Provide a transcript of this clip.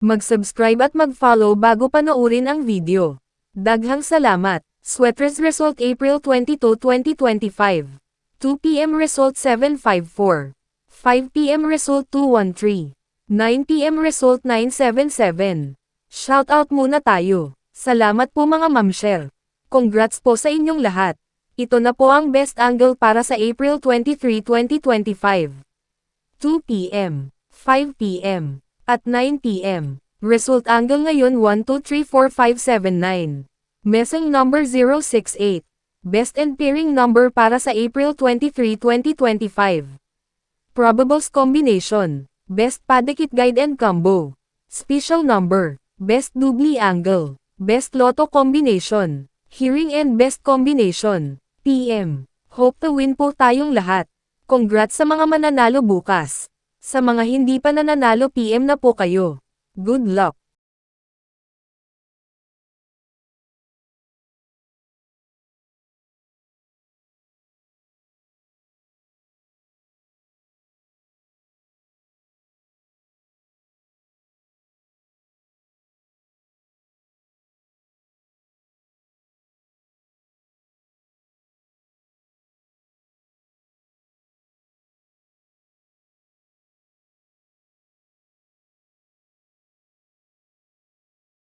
Mag-subscribe at mag-follow bago panoorin ang video. Daghang salamat. Sweaters result April 22, 2025. 2 p.m. result 754. 5 p.m. result 213. 9 p.m. result 977. Shoutout muna tayo. Salamat po mga mamshel. Congrats po sa inyong lahat. Ito na po ang best angle para sa April 23, 2025. 2 p.m., 5 p.m., at 9 p.m. Result angle ngayon 1, 2, 3, 4, 5, 7, 9. Messing number 068. Best and pairing number para sa April 23, 2025. Probables combination. Best padikit guide and combo. Special number. Best doubly angle. Best lotto combination. Hearing and best combination. PM. Hope to win po tayong lahat. Congrats sa mga mananalo bukas. Sa mga hindi pa nananalo PM na po kayo. Good luck.